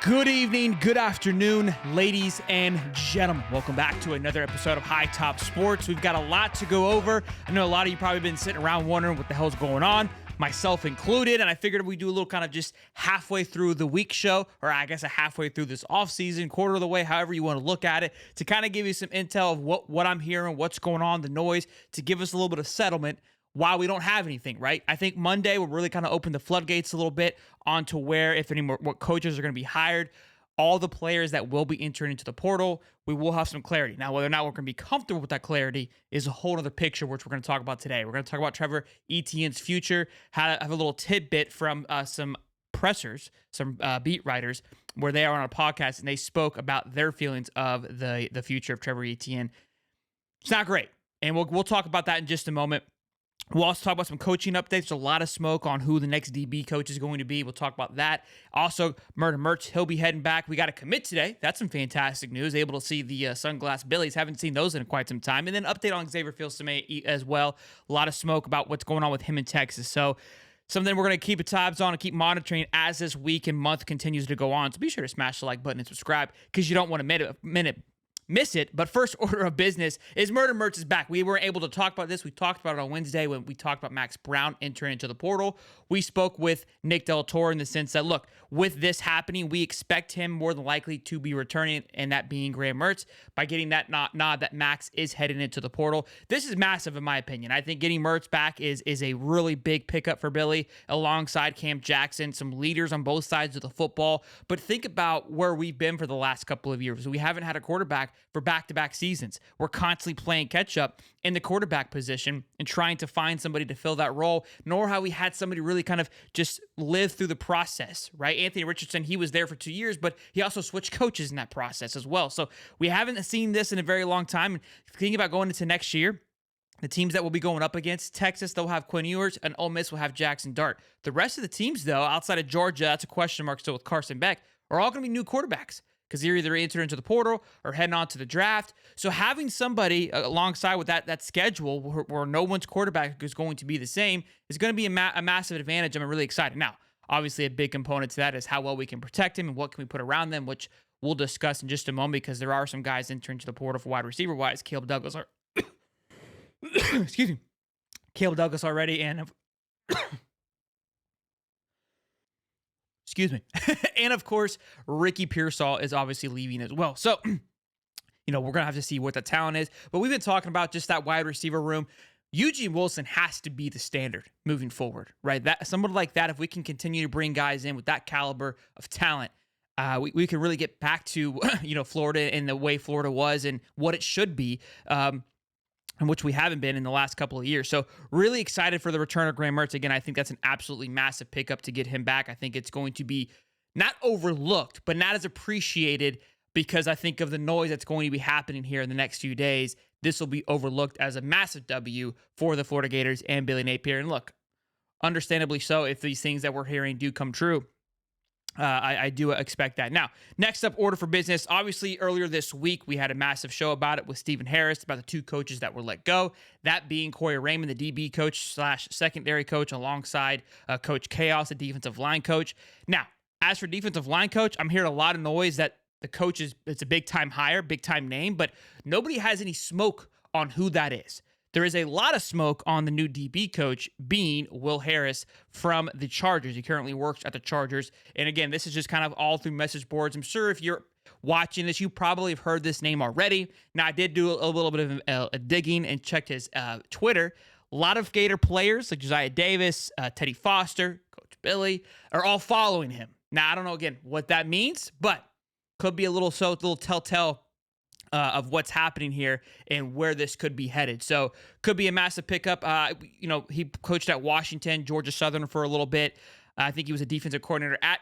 Good evening, good afternoon, ladies and gentlemen. Welcome back to another episode of Hightop Sports. We've got a lot to go over. I know a lot of you probably been sitting around wondering what the hell's going on, myself included, and I figured we'd do a little kind of just halfway through the week show, or I guess a halfway through this offseason, quarter of the way, however you want to look at it, to kind of give you some intel of what I'm hearing, what's going on, the noise, to give us a little bit of settlement while we don't have anything, right? I think Monday will really kind of open the floodgates a little bit onto where, if any more, what coaches are going to be hired, all the players that will be entering into the portal. We will have some clarity. Now, whether or not we're going to be comfortable with that clarity is a whole other picture, which we're going to talk about today. We're going to talk about Trevor Etienne's future, have a little tidbit from some pressers, some beat writers, where they are on a podcast and they spoke about their feelings of the future of Trevor Etienne. It's not great, and we'll talk about that in just a moment. We'll also talk about some coaching updates. There's a lot of smoke on who the next DB coach is going to be. We'll talk about that. Also, Merz, he'll be heading back. We got a commit today. That's some fantastic news. Able to see the sunglass Billies. Haven't seen those in quite some time. And then update on Xavier Fils as well. A lot of smoke about what's going on with him in Texas. So something we're going to keep tabs on and keep monitoring as this week and month continues to go on. So be sure to smash the like button and subscribe because you don't want to miss it. But first order of business is Merz is back. We were able to talk about this. We talked about it on Wednesday when we talked about Max Brown entering into the portal. We spoke with Nick Del Toro in the sense that, look, with this happening, we expect him more than likely to be returning, and that being Graham Mertz, by getting that nod that Max is heading into the portal. This is massive in my opinion. I think getting Mertz back is a really big pickup for Billy alongside Cam Jackson, some leaders on both sides of the football. But think about where we've been for the last couple of years. We haven't had a quarterback for back-to-back seasons. We're constantly playing catch-up in the quarterback position and trying to find somebody to fill that role, nor have we had somebody really kind of just live through the process, right? Anthony Richardson, he was there for 2 years, but he also switched coaches in that process as well. So we haven't seen this in a very long time. And thinking about going into next year, the teams that will be going up against Texas, they'll have Quinn Ewers, and Ole Miss will have Jackson Dart. The rest of the teams, though, outside of Georgia, that's a question mark still with Carson Beck, are all going to be new quarterbacks, because they're either entering into the portal or heading on to the draft. So having somebody alongside with that schedule where no one's quarterback is going to be the same is going to be a massive advantage. I'm really excited. Now, obviously a big component to that is how well we can protect him and what can we put around them, which we'll discuss in just a moment because there are some guys entering into the portal for wide receiver-wise. Caleb Douglas excuse me. Caleb Douglas already, and excuse me. And of course, Ricky Pearsall is obviously leaving as well. So, we're going to have to see what the talent is. But we've been talking about just that wide receiver room. Eugene Wilson has to be the standard moving forward, right? That somebody like that, if we can continue to bring guys in with that caliber of talent, we can really get back to, Florida and the way Florida was and what it should be. And which we haven't been in the last couple of years. So really excited for the return of Graham Mertz. Again, I think that's an absolutely massive pickup to get him back. I think it's going to be not overlooked, but not as appreciated because I think of the noise that's going to be happening here in the next few days. This will be overlooked as a massive W for the Florida Gators and Billy Napier. And look, understandably so, if these things that we're hearing do come true, I do expect that. Now, next up, order for business. Obviously, earlier this week, we had a massive show about it with Stephen Harris, about the two coaches that were let go, that being Corey Raymond, the DB coach / secondary coach, alongside Coach Chaos, the defensive line coach. Now, as for defensive line coach, I'm hearing a lot of noise that the coach it's a big-time hire, big-time name, but nobody has any smoke on who that is. There is a lot of smoke on the new DB coach being Will Harris from the Chargers. He currently works at the Chargers. And again, this is just kind of all through message boards. I'm sure if you're watching this, you probably have heard this name already. Now, I did do a little bit of digging and checked his Twitter. A lot of Gator players like Josiah Davis, Teddy Foster, Coach Billy are all following him. Now, I don't know, again, what that means, but could be a little telltale of what's happening here and where this could be headed. So could be a massive pickup. He coached at Washington, Georgia Southern for a little bit. I think he was a defensive coordinator at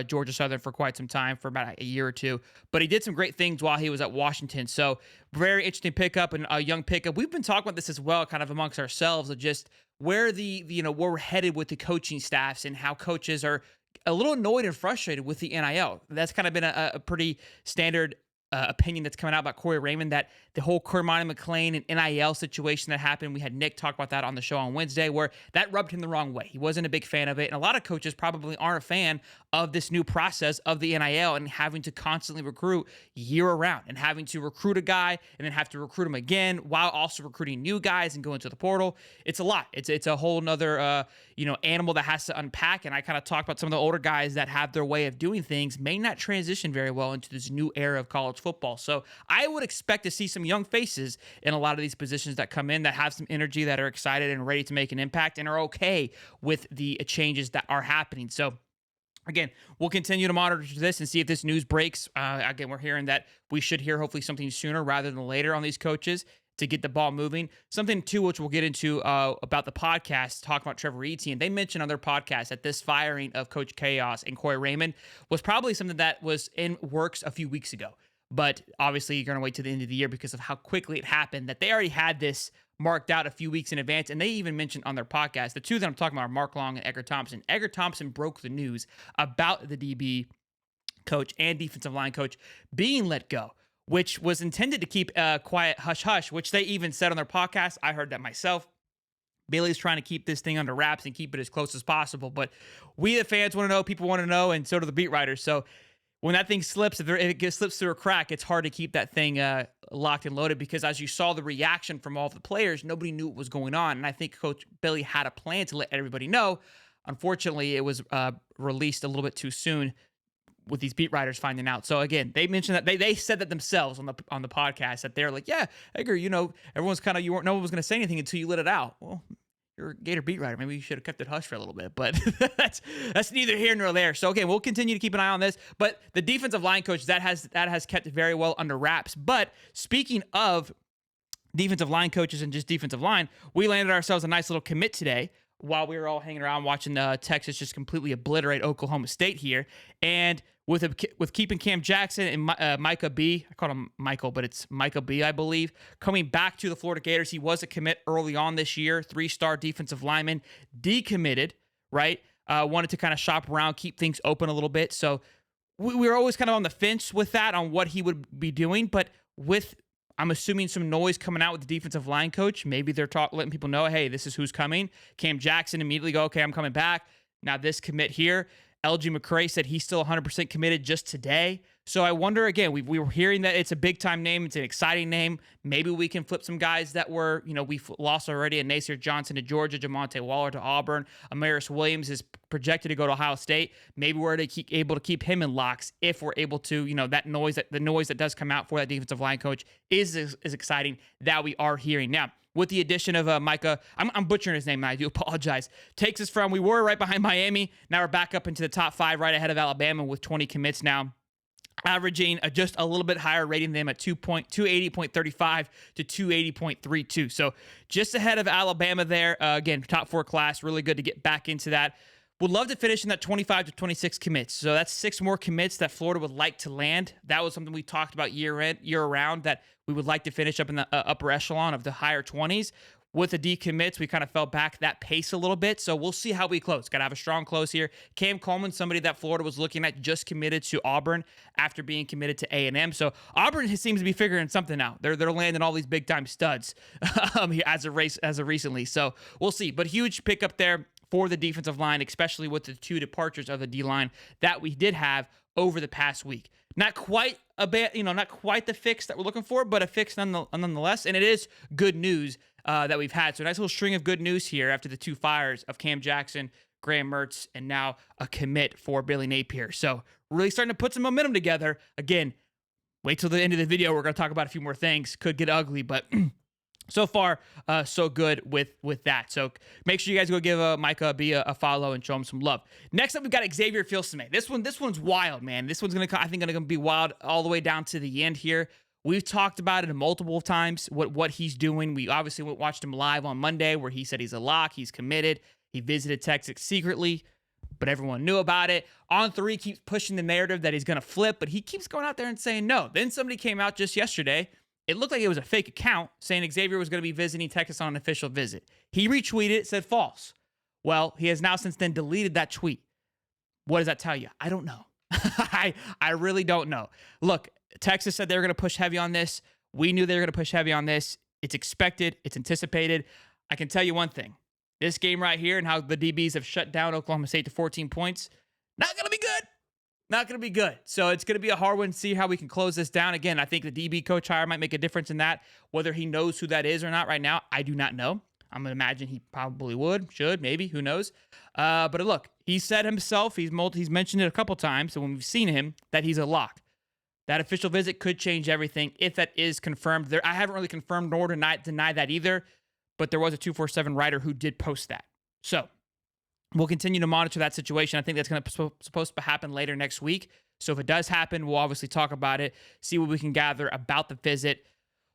Georgia Southern for quite some time, for about a year or two. But he did some great things while he was at Washington. So very interesting pickup and a young pickup. We've been talking about this as well, kind of amongst ourselves, of just where where we're headed with the coaching staffs and how coaches are a little annoyed and frustrated with the NIL. That's kind of been a pretty standard opinion that's coming out about Corey Raymond, that the whole Cormani McClain and NIL situation that happened. We had Nick talk about that on the show on Wednesday, where that rubbed him the wrong way. He wasn't a big fan of it. And a lot of coaches probably aren't a fan of this new process of the NIL and having to constantly recruit year around and having to recruit a guy and then have to recruit him again while also recruiting new guys and going to the portal. It's a lot. It's a whole nother, animal that has to unpack. And I kind of talked about some of the older guys that have their way of doing things may not transition very well into this new era of college football. So I would expect to see some young faces in a lot of these positions that come in that have some energy, that are excited and ready to make an impact and are okay with the changes that are happening. So again, we'll continue to monitor this and see if this news breaks. Again, we're hearing that we should hear hopefully something sooner rather than later on these coaches to get the ball moving. Something too, which we'll get into about the podcast, talking about Trevor Etienne. They mentioned on their podcast that this firing of Coach Chaos and Corey Raymond was probably something that was in works a few weeks ago. But obviously, you're going to wait to the end of the year because of how quickly it happened, that they already had this marked out a few weeks in advance. And they even mentioned on their podcast, the two that I'm talking about are Mark Long and Edgar Thompson. Edgar Thompson broke the news about the DB coach and defensive line coach being let go, which was intended to keep a quiet hush-hush, which they even said on their podcast. I heard that myself. Bailey's trying to keep this thing under wraps and keep it as close as possible. But we, the fans, want to know, people want to know, and so do the beat writers. So when that thing slips, if it slips through a crack, it's hard to keep that thing locked and loaded, because as you saw the reaction from all of the players, nobody knew what was going on. And I think Coach Billy had a plan to let everybody know. Unfortunately, it was released a little bit too soon with these beat writers finding out. So again, they mentioned that they said that themselves on the podcast, that they're like, yeah, Edgar, everyone's kind of, no one was going to say anything until you let it out. Well, you're a Gator beat writer. Maybe you should have kept it hush for a little bit, but that's neither here nor there. So again, we'll continue to keep an eye on this. But the defensive line coach, that has kept it very well under wraps. But speaking of defensive line coaches and just defensive line, we landed ourselves a nice little commit today while we were all hanging around watching Texas just completely obliterate Oklahoma State here. And with keeping Cam Jackson and Micah B, I call him Michael, but it's Micah B, I believe, coming back to the Florida Gators. He was a commit early on this year, 3-star defensive lineman, decommitted, right? Wanted to kind of shop around, keep things open a little bit. So we were always kind of on the fence with that, on what he would be doing. But with, I'm assuming, some noise coming out with the defensive line coach, maybe they're letting people know, hey, this is who's coming. Cam Jackson immediately go, okay, I'm coming back. Now this commit here. LG McCray said he's still 100% committed just today. So I wonder, again, we were hearing that it's a big-time name. It's an exciting name. Maybe we can flip some guys that were, we've lost already. And Nasir Johnson to Georgia, Jamonte Waller to Auburn. Amaris Williams is projected to go to Ohio State. Maybe we're able to keep him in locks if we're able to, the noise that does come out for that defensive line coach is exciting that we are hearing. Now, with the addition of Micah, I'm butchering his name, and I do apologize. Takes us from, we were right behind Miami. Now we're back up into the top 5, right ahead of Alabama with 20 commits now, averaging just a little bit higher rating than them at 280.35 to 280.32. So just ahead of Alabama there. Again, top 4 class. Really good to get back into that. Would love to finish in that 25 to 26 commits. So that's 6 more commits that Florida would like to land. That was something we talked about year round, that we would like to finish up in the upper echelon of the higher 20s. With the decommits, we kind of fell back that pace a little bit. So we'll see how we close. Got to have a strong close here. Cam Coleman, somebody that Florida was looking at, just committed to Auburn after being committed to A&M. So Auburn seems to be figuring something out. They're landing all these big time studs as of recently. So we'll see. But huge pickup there for the defensive line, especially with the 2 departures of the D-line that we did have over the past week. Not quite not quite the fix that we're looking for, but a fix nonetheless. And it is good news that we've had. So a nice little string of good news here after the 2 fires of Cam Jackson, Graham Mertz, and now a commit for Billy Napier. So really starting to put some momentum together. Again, wait till the end of the video. We're going to talk about a few more things. Could get ugly, but so far, so good with that. So make sure you guys go give Micah B a follow and show him some love. Next up, we've got Xavier Fils. This one's wild, man. This one's gonna be wild all the way down to the end here. We've talked about it multiple times, what he's doing. We obviously watched him live on Monday, where he said he's a lock, he's committed. He visited Texas secretly, but everyone knew about it. On3 keeps pushing the narrative that he's gonna flip, but he keeps going out there and saying no. Then somebody came out just yesterday. It looked like it was a fake account saying Xavier was going to be visiting Texas on an official visit. He retweeted it, said false. Well, he has now since then deleted that tweet. What does that tell you? I don't know. I really don't know. Look, Texas said they were going to push heavy on this. We knew they were going to push heavy on this. It's expected. It's anticipated. I can tell you one thing. This game right here and how the DBs have shut down Oklahoma State to 14 points, not going to be good. Not going to be good. So it's going to be a hard one to see how we can close this down. Again, I think the DB coach hire might make a difference in that. Whether he knows who that is or not right now, I do not know. I'm going to imagine he probably would, should, maybe, who knows. But look, he said himself, he's mentioned it a couple times, so when we've seen him, that he's a lock. That official visit could change everything if that is confirmed. I haven't really confirmed nor denied that either, but there was a 247 writer who did post that. So we'll continue to monitor that situation. I think that's going to supposed to happen later next week. So if it does happen, we'll obviously talk about it, see what we can gather about the visit.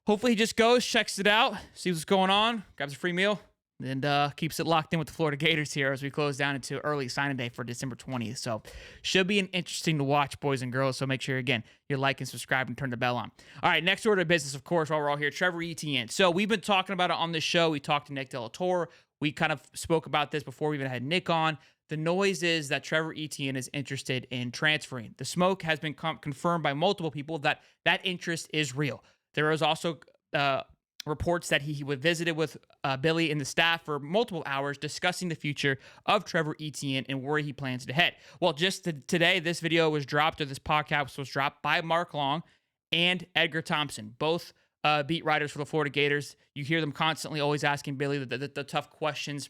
Hopefully he just goes, checks it out, sees what's going on, grabs a free meal, and keeps it locked in with the Florida Gators here as we close down into early signing day for December 20th. So should be an interesting to watch, boys and girls. So make sure, again, you like and subscribe and turn the bell on. All right, next order of business, of course, while we're all here, Trevor Etienne. So we've been talking about it on this show. We talked to Nick Delatorre. We kind of spoke about this before we even had Nick on. The noise is that Trevor Etienne is interested in transferring. The smoke has been confirmed by multiple people that that interest is real. There is also reports that he visited with Billy and the staff for multiple hours discussing the future of Trevor Etienne and where he plans to head. Well, just today, this video was dropped, or this podcast was dropped by Mark Long and Edgar Thompson, both beat writers for the Florida Gators. You hear them constantly always asking Billy the tough questions,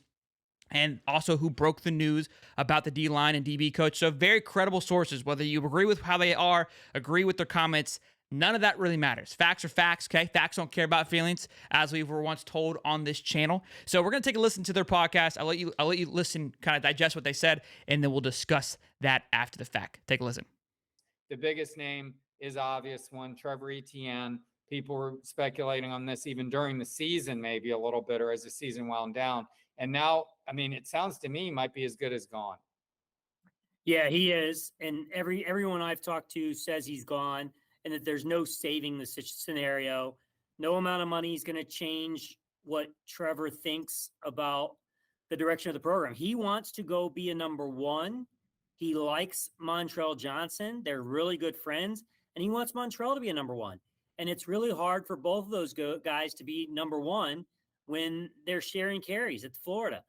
and also who broke the news about the D-line and DB coach. So very credible sources, whether you agree with how they are, agree with their comments, none of that really matters. Facts are facts, okay? Facts don't care about feelings, as we were once told on this channel. So we're going to take a listen to their podcast. I'll let you listen, kind of digest what they said, and then we'll discuss that after the fact. Take a listen. The biggest name is obvious one, Trevor Etienne. People were speculating on this even during the season, maybe a little bit, or as the season wound down. And now, I mean, it sounds to me might be as good as gone. Yeah, he is. And everyone I've talked to says he's gone, and that there's no saving the scenario. No amount of money is going to change what Trevor thinks about the direction of the program. He wants to go be a number one. He likes Montrell Johnson. They're really good friends, and he wants Montrell to be a number one. And it's really hard for both of those guys to be number one when they're sharing carries at Florida.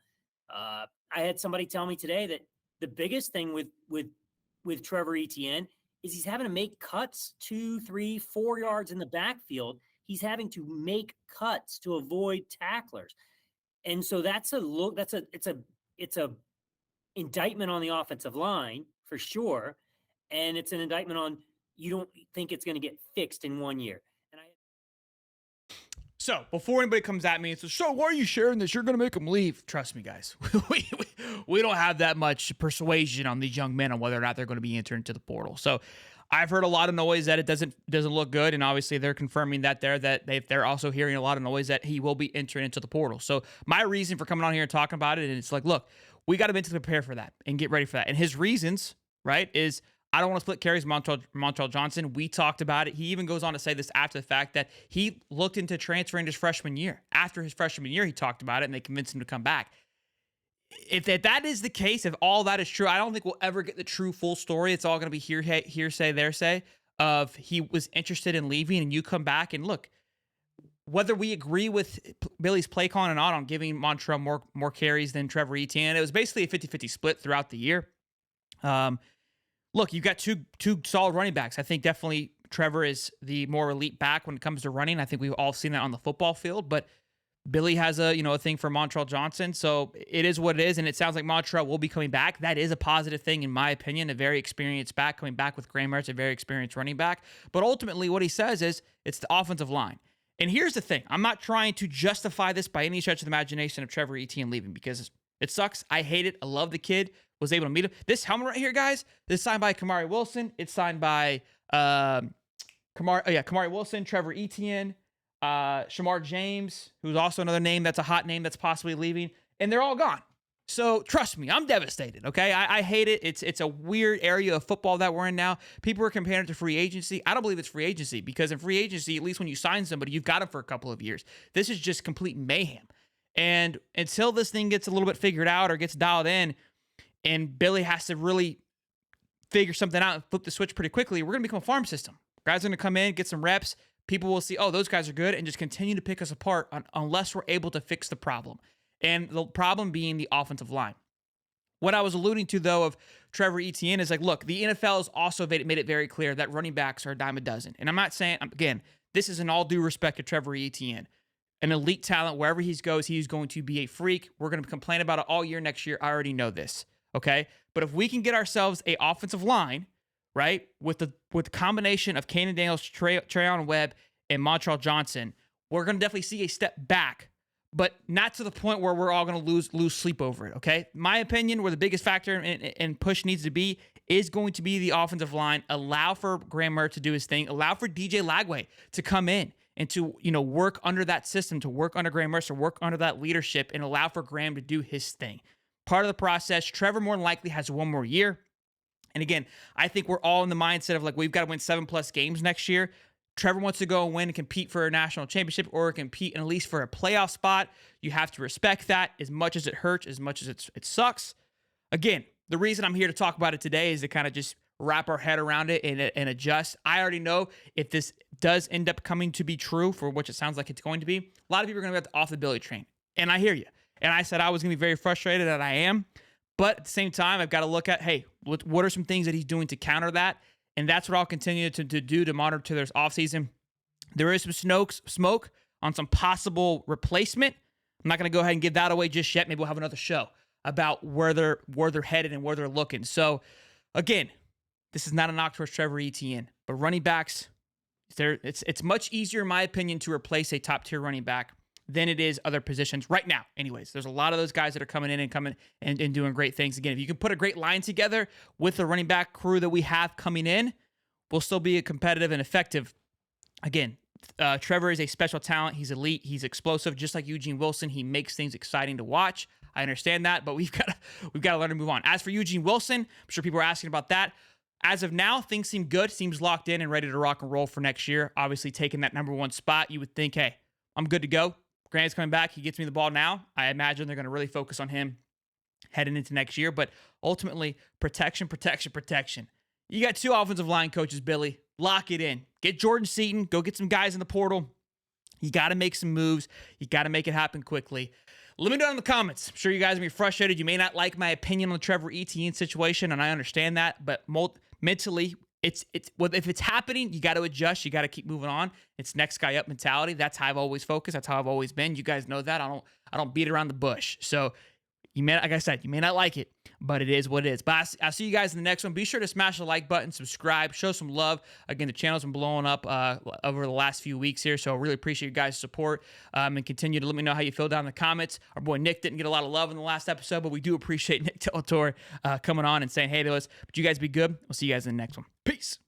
I had somebody tell me today that the biggest thing with Trevor Etienne is he's having to make cuts 2, 3, 4 yards in the backfield. He's having to make cuts to avoid tacklers. And so it's a indictment on the offensive line for sure. And it's an indictment on, you don't think it's going to get fixed in 1 year. So before anybody comes at me and says, so why are you sharing this? You're going to make them leave. Trust me, guys. we don't have that much persuasion on these young men on whether or not they're going to be entered into the portal. So I've heard a lot of noise that it doesn't look good. And obviously they're confirming that they're also hearing a lot of noise that he will be entering into the portal. So my reason for coming on here and talking about it, and it's like, look, we got to mentally prepare for that and get ready for that. And his reasons, right, is I don't want to split carries with Montrell Johnson. We talked about it. He even goes on to say this after the fact that he looked into transferring his freshman year. After his freshman year, he talked about it, and they convinced him to come back. If that is the case, if all that is true, I don't think we'll ever get the true full story. It's all going to be hearsay, thersay of he was interested in leaving, and you come back and look. Whether we agree with Billy's play calling or not on giving Montrell more carries than Trevor Etienne, it was basically a 50-50 split throughout the year. Look, you've got two solid running backs. I think definitely Trevor is the more elite back when it comes to running. I think we've all seen that on the football field, but Billy has a thing for Montrell Johnson, so it is what it is, and it sounds like Montrell will be coming back. That is a positive thing, in my opinion, a very experienced back coming back with Merz, a very experienced running back. But ultimately, what he says is it's the offensive line. And here's the thing. I'm not trying to justify this by any stretch of the imagination of Trevor Etienne leaving, because it sucks. I hate it. I love the kid. Was able to meet him. This helmet right here, guys, this is signed by Kamari Wilson. It's signed by Kamari Wilson, Trevor Etienne, Shamar James, who's also another name that's a hot name that's possibly leaving, and they're all gone. So trust me, I'm devastated, okay? I hate it. It's a weird area of football that we're in now. People are comparing it to free agency. I don't believe it's free agency, because in free agency, at least when you sign somebody, you've got them for a couple of years. This is just complete mayhem. And until this thing gets a little bit figured out or gets dialed in, and Billy has to really figure something out and flip the switch pretty quickly, we're going to become a farm system. Guys are going to come in, get some reps. People will see, oh, those guys are good, and just continue to pick us apart unless we're able to fix the problem. And the problem being the offensive line. What I was alluding to, though, of Trevor Etienne is like, look, the NFL has also made it very clear that running backs are a dime a dozen. And I'm not saying, again, this is in all due respect to Trevor Etienne. An elite talent, wherever he goes, he's going to be a freak. We're going to complain about it all year next year. I already know this, okay? But if we can get ourselves a offensive line, right, with the combination of Kanan Daniels, Trayon Webb, and Montreal Johnson, we're going to definitely see a step back, but not to the point where we're all going to lose sleep over it, okay? My opinion, where the biggest factor and push needs to be is going to be the offensive line. Allow for Graham Mertz to do his thing. Allow for DJ Lagway to come in and to, work under that system, to work under Graham Mertz, to work under that leadership, and allow for Graham to do his thing. Part of the process. Trevor more than likely has one more year. And again, I think we're all in the mindset of like, we've got to win 7+ games next year. Trevor wants to go and win and compete for a national championship or compete at least for a playoff spot. You have to respect that as much as it hurts, as much as it sucks. Again, the reason I'm here to talk about it today is to kind of just wrap our head around it and adjust. I already know if this does end up coming to be true, for which it sounds like it's going to be, a lot of people are going to be off the Billy train. And I hear you. And I said I was going to be very frustrated, and I am. But at the same time, I've got to look at, hey, what are some things that he's doing to counter that? And that's what I'll continue to do to monitor this offseason. There is some smoke on some possible replacement. I'm not going to go ahead and give that away just yet. Maybe we'll have another show about where they're headed and where they're looking. So, again, this is not a knock towards Trevor Etienne, but running backs, it's much easier, in my opinion, to replace a top-tier running back than it is other positions right now. Anyways, there's a lot of those guys that are coming in and doing great things. Again, if you can put a great line together with the running back crew that we have coming in, we'll still be competitive and effective. Again, Trevor is a special talent. He's elite. He's explosive, just like Eugene Wilson. He makes things exciting to watch. I understand that, but we've got to learn to move on. As for Eugene Wilson, I'm sure people are asking about that. As of now, things seem good. Seems locked in and ready to rock and roll for next year. Obviously, taking that number 1 spot, you would think, hey, I'm good to go. Grant's coming back. He gets me the ball now. I imagine they're going to really focus on him heading into next year. But ultimately, protection. You got 2 offensive line coaches, Billy. Lock it in. Get Jordan Seaton. Go get some guys in the portal. You got to make some moves. You got to make it happen quickly. Let me know in the comments. I'm sure you guys are going to be frustrated. You may not like my opinion on the Trevor Etienne situation, and I understand that. But mentally, if it's happening, you got to adjust. You got to keep moving on. It's next guy up mentality. That's how I've always focused. That's how I've always been. You guys know that. I don't beat around the bush. So like I said, you may not like it, but it is what it is. But I'll see you guys in the next one. Be sure to smash the like button, subscribe, show some love. Again, the channel's been blowing up over the last few weeks here, so I really appreciate you guys' support, and continue to let me know how you feel down in the comments. Our boy Nick didn't get a lot of love in the last episode, but we do appreciate Nick Telator coming on and saying hey to us. But you guys be good. We'll see you guys in the next one. Peace.